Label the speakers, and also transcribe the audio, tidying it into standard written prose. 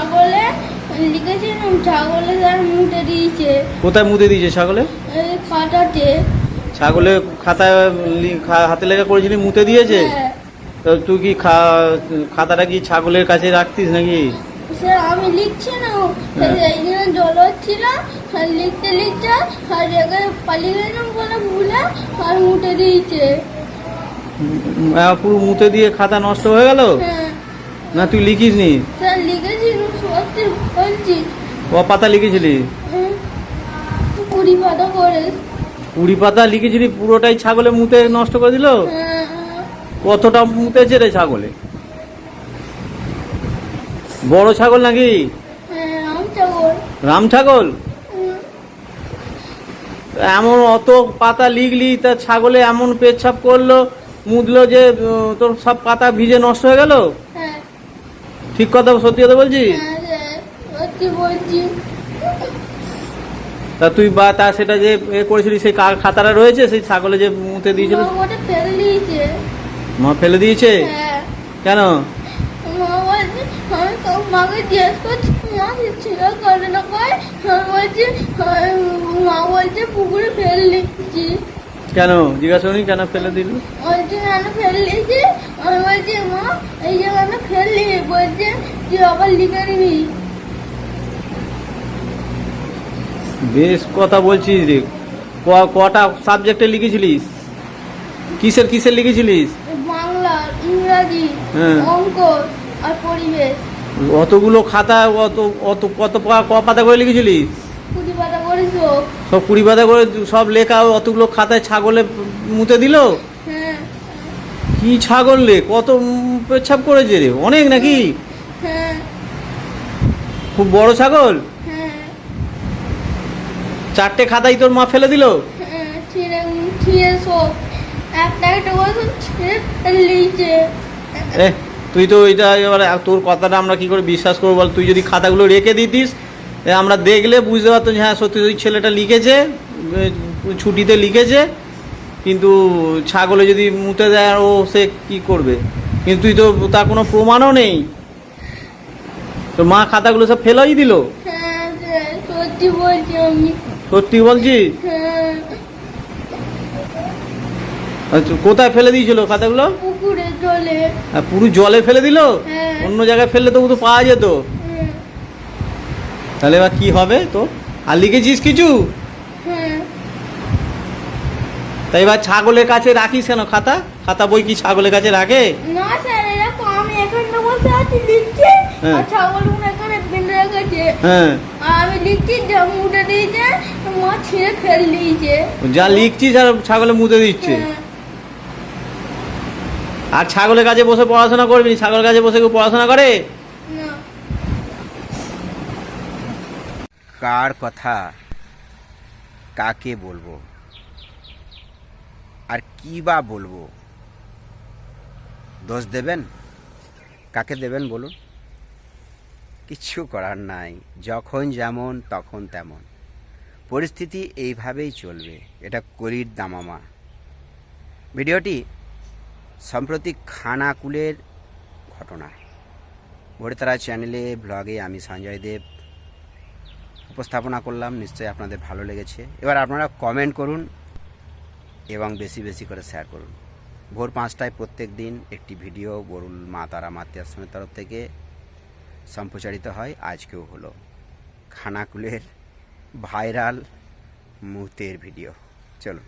Speaker 1: ছাগলে লিখেছিলাম, ছাগলে তার মুটে দিয়েছে।
Speaker 2: কোথায় মুতে দিয়েছে ছাগলে?
Speaker 1: এই খাটাতে।
Speaker 2: ছাগলে খাতায় হাতে লেখা করেছিলি, মুতে দিয়েছে?
Speaker 1: হ্যাঁ।
Speaker 2: তো তুই কি খাতাটা কি ছাগলের কাছে রাখতিস নাকি?
Speaker 1: স্যার আমি লিখছি না, এইখানে জল হচ্ছিল, আর লিখতে লিখতে আর জায়গায় পালিয়ে গেলাম বলে ভুলে আর মুটে দিয়েছে।
Speaker 2: পুরো মুতে দিয়ে খাতা নষ্ট হয়ে গেল?
Speaker 1: হ্যাঁ
Speaker 2: না তুই লিখিস নি?
Speaker 1: স্যার লিখেছি, সত্যি বলছি।
Speaker 2: ক পাতা লিখেছিলি?
Speaker 1: 20 পাতা করে।
Speaker 2: 20 পাতা লিখেছিলি, পুরোটাই ছাগলে মুতে নষ্ট করে দিল?
Speaker 1: হ্যাঁ।
Speaker 2: কতটা মুতেছে রে ছাগলে? বড় ছাগল নাকি?
Speaker 1: হ্যাঁ, রাম ছাগল।
Speaker 2: রাম ছাগল? এমন অত পাতা লিখলি, তা ছাগলে এমন পেচ্ছাপ করলো, মুদলো যে তোর সব পাতা ভিজে নষ্ট হয়ে গেল?
Speaker 1: হ্যাঁ।
Speaker 2: ঠিক কথা, সত্যি কথা বলছি?
Speaker 1: হ্যাঁ স্যার, সত্যি বলছি।
Speaker 2: তা তুই বা তা সেটা যে করেছিলি, সেই খাতাটা রয়েছে সেই ছাগলে যে মুতে দিয়েছিল?
Speaker 1: মা ওটা ফেলে দিয়েছে।
Speaker 2: মা ফেলে দিয়েছে?
Speaker 1: হ্যাঁ।
Speaker 2: কেন?
Speaker 1: মা বলছে, আমি তো মাকে জিজ্ঞেস করছি, মা ছিল করে না কয়, আমি বলছি, মা বলছে পুকুরে ফেলে দিচ্ছি।
Speaker 2: কেন জিজ্ঞাসা করি কেন ফেলে দিল?
Speaker 1: বলছে কেন ফেলে দিয়েছি? আমি বলছি মা এই যে কেন ফেললি? বলছে তুই আবার লিখে নিবি।
Speaker 2: বেশ কথা বলছিস রে। কটা সাবজেক্টে লিখেছিলিস? কিসের কিসের লিখেছিলিস?
Speaker 1: বাংলা, ইংরাজি,
Speaker 2: হ্যাঁ।
Speaker 1: অঙ্ক আর পরিবেশ।
Speaker 2: অতগুলো খাতা, অত অত ক পাতা করে লিখেছিলিস?
Speaker 1: 20 পাতা করেছো।
Speaker 2: সব 20 পাতা করে সব লেখা, অতগুলো খাতায় ছাগলে মুতে দিল?
Speaker 1: হ্যাঁ।
Speaker 2: কি ছাগল রে, কত পেচ্ছাপ করেছে রে, অনেক নাকি?
Speaker 1: হ্যাঁ।
Speaker 2: খুব বড় ছাগল?
Speaker 1: হ্যাঁ।
Speaker 2: 4টে খাতাই তোর মা ফেলে দিল?
Speaker 1: হ্যাঁ, ছিঁড়ে সব একটা একটা করে সব ছিঁড়ে ফেলে দিয়েছে।
Speaker 2: তুই তো এটা এবার তোর কথাটা আমরা কি করে বিশ্বাস করবো বল? তুই যদি খাতাগুলো রেখে দিতিস, আমরা দেখলে বুঝতে পারতাম যে হ্যাঁ সত্যি ওই ছেলেটা লিখেছে, ছুটিতে লিখেছে। কিন্তু ছাগলে যদি মুতে দেয়, আর ও সে কি করবে? কিন্তু তুই তো তার কোনো প্রমাণও নেই। তো মা খাতাগুলো সব ফেলাই দিল?
Speaker 1: হ্যাঁ স্যার, সত্যি বলছি আমি।
Speaker 2: সত্যি বলছিস?
Speaker 1: হ্যাঁ।
Speaker 2: আচ্ছা, কোথায় ফেলে দিয়েছিল খাতাগুলো?
Speaker 1: পুকুরে জলে।
Speaker 2: পুরো জলে ফেলে দিল?
Speaker 1: হ্যাঁ।
Speaker 2: অন্য জায়গায় ফেললে তো ও তো পাওয়া যেত।
Speaker 1: হ্যাঁ।
Speaker 2: তাহলে এবার কি হবে তো? আর লিখেছিস কিছু?
Speaker 1: হ্যাঁ।
Speaker 2: তাই এবার ছাগলের কাছে রাখিস কেন খাতা? খাতা বই কি ছাগলের কাছে রাখে?
Speaker 1: না স্যার, এরকম আমি এখানে বসে আছি লিখছি,
Speaker 2: হ্যাঁ।
Speaker 1: আর ছাগলগুলো এখানে বেঁধে রেখেছে।
Speaker 2: হ্যাঁ।
Speaker 1: আর আমি লিখছি, যা মুটে দিয়েছে, মা ছিঁড়ে ফেলে দিয়েছে।
Speaker 2: যা লিখছিস আর ছাগলে মুতে দিচ্ছে।
Speaker 1: হ্যাঁ।
Speaker 2: আর ছাগলের কাছে বসে পড়াশোনা করবি? ছাগলের কাছে বসে কেউ পড়াশোনা করে?
Speaker 1: না।
Speaker 3: কার কথা কাকে বলবো, আর কি বা বলবো? দোষ দেবেন? কাকে দেবেন বলুন? কিচ্ছু করার নাই, যখন যেমন তখন তেমন। পরিস্থিতি এইভাবেই চলবে, এটা কলির দামামা। ভিডিওটি সম্প্রতি খানাকুলের ঘটনা। ভোরতারা চ্যানেলে ব্লগে আমি সঞ্জয় দেব উপস্থাপনা করলাম। নিশ্চয়ই আপনাদের ভালো লেগেছে। এবার আপনারা কমেন্ট করুন এবং বেশি বেশি করে শেয়ার করুন। ভোর 5টায় প্রত্যেক দিন একটি ভিডিও বরুল মা তারা মাতৃ আশ্রমের তরফ থেকে সম্প্রচারিত হয়। আজকেও হলো খানাকুলের ভাইরাল মুহূর্তের ভিডিও। চলুন।